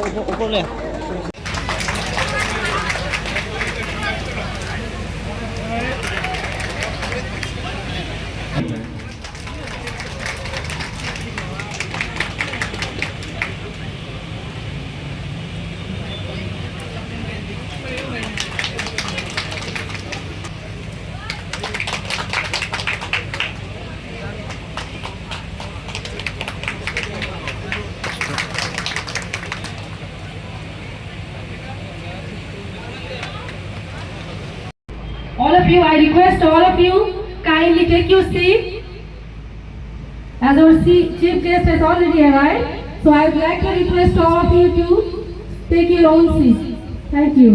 উপরে All of you, I request all of you kindly take your seat. As our chief guest has already arrived, so I would like to request all of you to take your own seat. Thank you.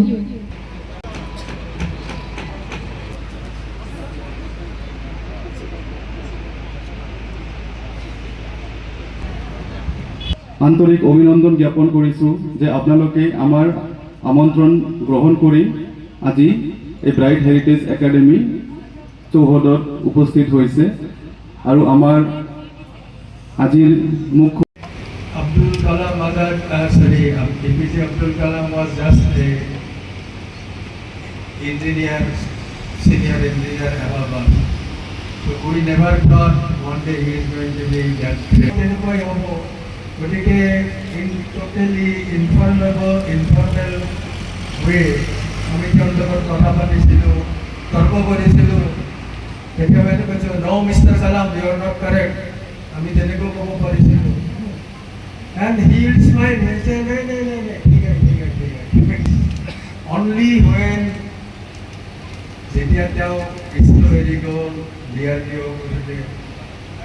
আন্তরিক অভিনন্দন জ্ঞাপন কৰিছোঁ যে আপোনালোকে আমাৰ আমন্ত্ৰণ গ্ৰহণ কৰি আজি এই ব্ৰাইট হেৰিটেজ একাডেমি চৌহদত উপস্থিত হৈছে আৰু আমাৰ আজিৰ মুখ্য Abdul Kalam APJ Abdul Kalam was just a engineer, senior engineer above us. So we never thought one day he is going to be that great. গতিকে in totally informal way আমি তেওঁৰ লগত কথা পাতিছিলোঁ, তৰ্ক কৰিছিলোঁ। কেতিয়াবা কৈছোঁ no Mr. Kalam, you are not correct, আমি তেনেকৈ ক'ব পাৰিছিলোঁ। And he would smile and say, no, ঠিক আছে। Only when যেতিয়া তেওঁ ইছৰো এৰি গ'ল, DRDO কৰিলে,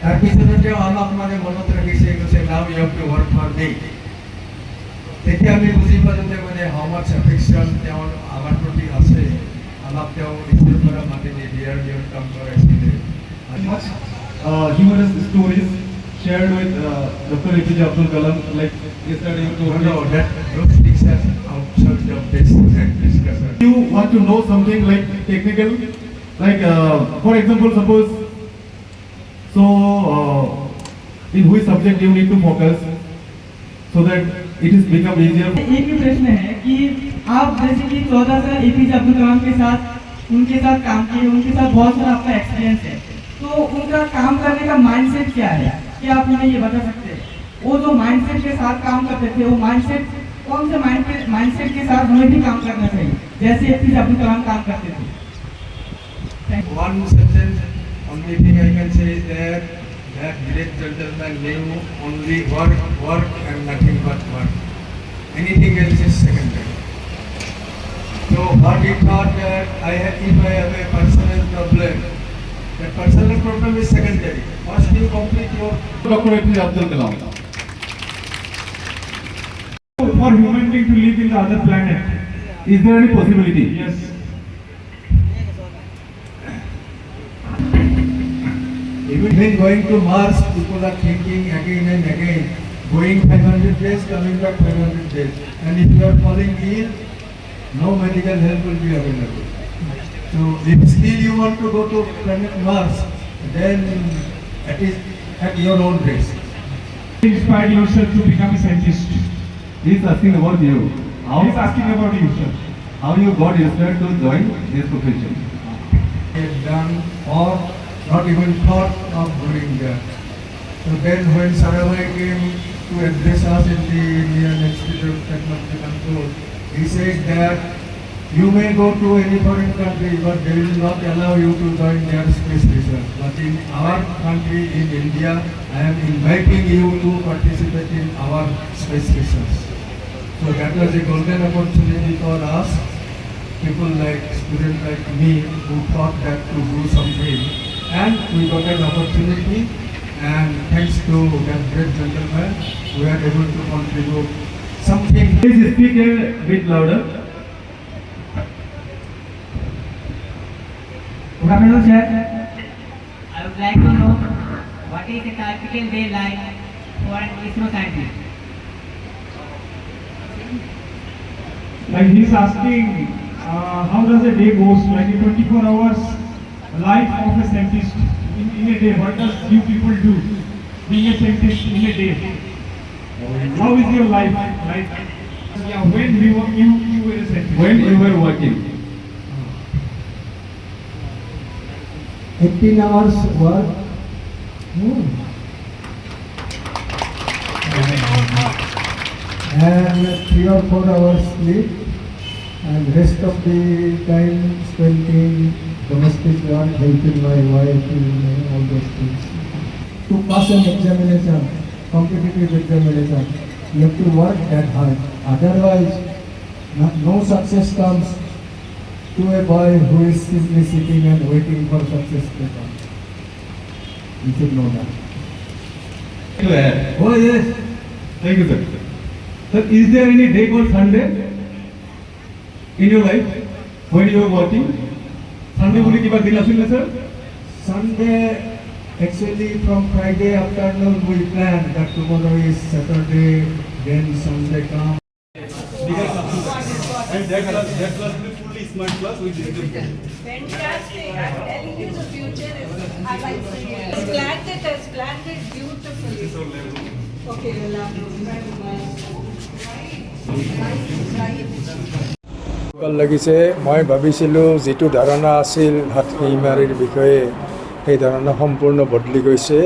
তাৰপিছতে তেওঁ আমাক মানে মনত ৰাখিছে, কৈছে now you have to work for me। তেতিয়া আমি বুজি পালোঁ যে মানে how much affection তেওঁৰ আমাৰ প্ৰতি আছে। আমাক তেওঁ ইছৰোৰ পৰা মাতি নি DRDOত কাম কৰাইছিলে। humorous stories shared with Dr. APJ Abdul Kalam, like yesterday you told me. No, those things are outside of this discussion. You want to know something like technical, like for example, suppose in which subject you need to focus so that it is become easier. एक ही प्रश्न है कि आप जैसे कि 14 साल APJ Abdul Kalam के साथ उनके साथ काम किए, उनके साथ बहुत सारा आपका एक्सपीरियंस है, तो उनका काम करने का माइंडसेट क्या है, क्या आप हमें ये बता सकते हैं? वो जो माइंडसेट के साथ काम करते थे, वो माइंडसेट कौन से माइंडसेट के साथ हमें भी काम करना चाहिए, जैसे APJ अब्दुल कलाम काम करते थे? One sentence, only thing I can say is that great gentleman knew only work and nothing but work. Anything else is secondary. So what he thought that if I have a personal problem, that personal problem is secondary. First you complete your Dr. APJ Abdul Kalam. For human being to live in the other planet, Is there any possibility? yes, even going to Mars, people are thinking again and again, going 500 days, coming back 500 days. And if you are falling ill, no medical help will be available. So if still you want to go to planet Mars, then it is at your own risk. inspire yourself to become a scientist. He is asking about you. He is asking about you, sir. How you got inspired to join this profession? He had done or not even thought of doing that. So then when Sarabhai came to address us in the Indian Institute of Technology Control, he said that you may go to any foreign country, but they will not allow you to join their space research. But in our country, in India, I am inviting you to participate in our space research. So that was a golden opportunity for us, people like students like me who thought that to do something. And we got an opportunity, and thanks to that great gentleman, we are able to contribute something. Please speak a bit louder. Good afternoon, sir. I would like to know what is a typical day like for an ISRO scientist? Like he is asking, how does a day goes? Like a 24 hours life of a scientist in a day. What does you people do being a scientist in a day? How is your life? Like Yeah, when you were a scientist. When you were working. 18 hours work. And 3 or 4 hours sleep, and rest of the time spent in domestic work, helping my wife in all those things. To pass an examination, competitive examination, you have to work that hard. Otherwise, no success comes to a boy who is simply sitting and waiting for success to come. You should know that. To add. Oh yes. Thank you, sir. Sir, is there any day called Sunday in your life when you are working? Sunday boli kiba din asil na, sir? Sunday, actually from Friday afternoon we plan that tomorrow is Saturday, then Sunday come. And that class will be fully smart class with this. Fantastic. I'm telling you the future is, I like to see it. Has planned it beautifully. Okay, ভাল লাগিছে মই ভাবিছিলোঁ যিটো ধাৰণা আছিল হাত শিঙিমাৰীৰ বিষয়ে সেই ধাৰণা সম্পূৰ্ণ বদলি গৈছে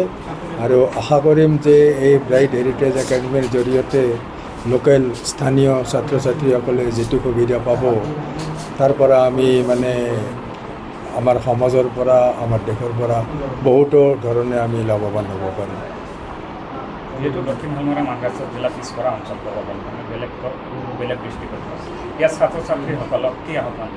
আৰু আশা কৰিম যে এই ব্ৰাইট হেৰিটেজ একাডেমীৰ জৰিয়তে লোকেল স্থানীয় ছাত্ৰ ছাত্ৰীসকলে যিটো সুবিধা পাব তাৰ পৰা আমি মানে আমাৰ সমাজৰ পৰা আমাৰ দেশৰ পৰা বহুতো ধৰণে আমি লাভৱান হ'ব পাৰিম যেহেতু দক্ষিণ হালমৰা মাদ্ৰাছা জিলা পিছপৰা অঞ্চল মানে বেলেগ ডিষ্ট্ৰিক্টত ইয়াৰ ছাত্ৰ ছাত্ৰীসকলক কি আহ্বান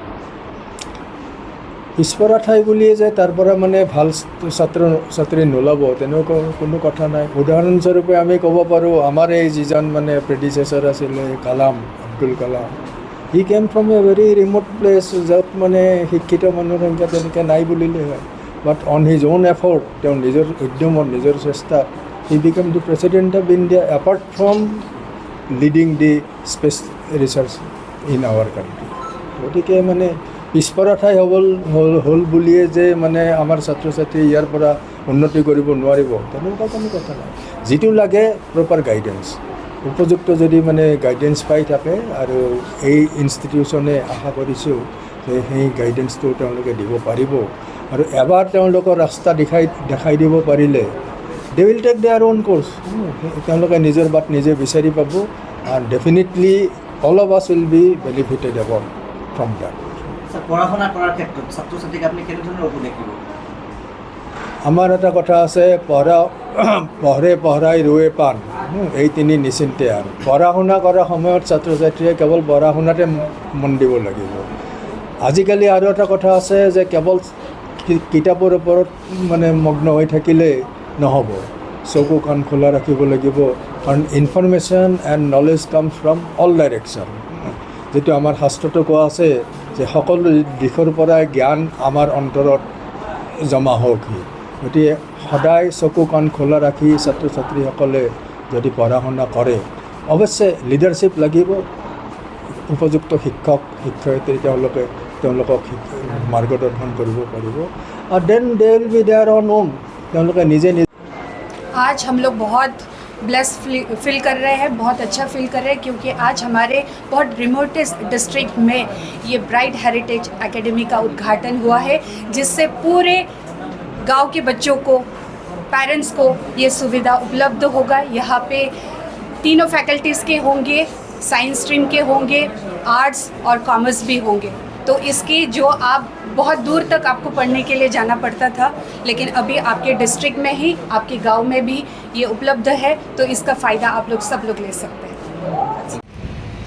পিছপৰা ঠাই বুলিয়ে যে তাৰ পৰা মানে ভাল ছাত্ৰ ছাত্ৰী নোলাব তেনেকুৱা কোনো কথা নাই উদাহৰণস্বৰূপে আমি ক'ব পাৰোঁ আমাৰ এই যিজন মানে প্ৰেডিচেছৰ আছিলে Kalam Abdul Kalam he came from a very remote place য'ত মানে শিক্ষিত মানুহৰ সংখ্যা তেনেকৈ নাই বুলিলে হয় but on his own effort তেওঁ নিজৰ উদ্যমত নিজৰ চেষ্টাত he became the president of India apart from leading the space research in our country. গতিকে মানে পিছপৰা ঠাই হ'ল বুলিয়ে যে মানে আমাৰ ছাত্ৰ ছাত্ৰী ইয়াৰ পৰা উন্নতি কৰিব নোৱাৰিব তেনেকুৱা কোনো কথা নাই যিটো লাগে প্ৰপাৰ গাইডেন্স উপযুক্ত যদি মানে গাইডেন্স পাই থাকে আৰু এই ইনষ্টিটিউশ্যনে আশা কৰিছোঁ যে সেই গাইডেন্সটো তেওঁলোকে দিব পাৰিব আৰু এবাৰ তেওঁলোকৰ ৰাস্তা দেখাই দিব পাৰিলে they will take their own course তেওঁলোকে নিজৰ বাট নিজে বিচাৰি পাব and definitely all of us will be benefited about from that পঢ়া-শুনা কৰাৰ ক্ষেত্ৰত ছাত্ৰ ছাত্ৰীক আপুনি কেনে ধৰণৰ উপদেশ দিব আমাৰ এটা কথা আছে পঢ়াই ৰুৱে পাণ এই তিনি নিশ্চিন্তে আৰু পঢ়া শুনা কৰাৰ সময়ত ছাত্ৰ ছাত্ৰীয়ে কেৱল পঢ়া শুনাতে মন দিব লাগিব আজিকালি আৰু এটা কথা আছে যে কেৱল কিতাপৰ ওপৰত মানে মগ্ন হৈ থাকিলে নহ'ব চকু কাণ খোলা ৰাখিব লাগিব কাৰণ information and knowledge comes from all direction যিটো আমাৰ শাস্ত্ৰটো কোৱা আছে যে সকলো দিশৰ পৰাই জ্ঞান আমাৰ অন্তৰত জমা হওক গতিকে সদায় চকু কাণ খোলা ৰাখি ছাত্ৰ ছাত্ৰীসকলে যদি পঢ়া শুনা কৰে অৱশ্যে লিডাৰশ্বিপ লাগিব উপযুক্ত শিক্ষক শিক্ষয়িত্ৰী তেওঁলোকক মাৰ্গদৰ্শন কৰিব পাৰিব আৰু then they will be there on own তেওঁলোকে নিজে आज हम लोग बहुत ब्लेस फील कर रहे हैं बहुत अच्छा फील कर रहे हैं क्योंकि आज हमारे बहुत रिमोटेस्ट डिस्ट्रिक्ट में ये ब्राइट हेरिटेज एकेडमी का उद्घाटन हुआ है जिससे पूरे गांव के बच्चों को पेरेंट्स को ये सुविधा उपलब्ध होगा यहाँ पे तीनों फैकल्टीज़ के होंगे साइंस स्ट्रीम के होंगे आर्ट्स और कॉमर्स भी होंगे तो इसकी जो आप बहुत दूर तक आपको पढ़ने के लिए जाना पड़ता था लेकिन अभी आपके डिस्ट्रिक्ट में ही आपके गांव में भी ये उपलब्ध है तो इसका फ़ायदा आप लोग सब लोग ले सकते हैं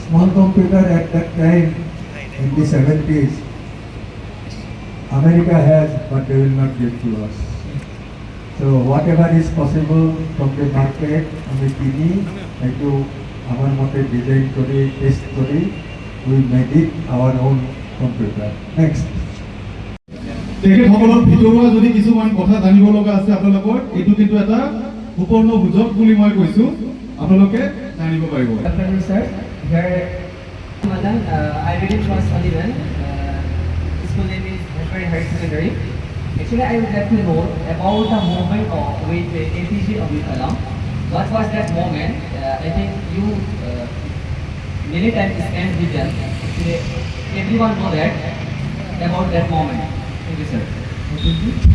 Small computer at that time in the 70s America has but they will not give to us so whatever is possible from the market আমি কিনি একটু আমার মতে ডিজাইন করে টেস্ট করে we made it our own computer next তেখেতসকলৰ ভিতৰুৱা যদি কিছুমান কথা জানিব লগা আছে আপোনালোকৰ এইটো কিন্তু এটা সুপৰ্ণ সুযোগ বুলি মই কৈছোঁ আপোনালোকে জানিব পাৰিব Sir, here, Madan, I read it from Sullivan. School name is Hashwari High Secondary. Actually, I would like to know about the movement with APJ Abdul Kalam. What was that moment? I think you many times scans be done. Everyone know that about that moment. Thank you, sir.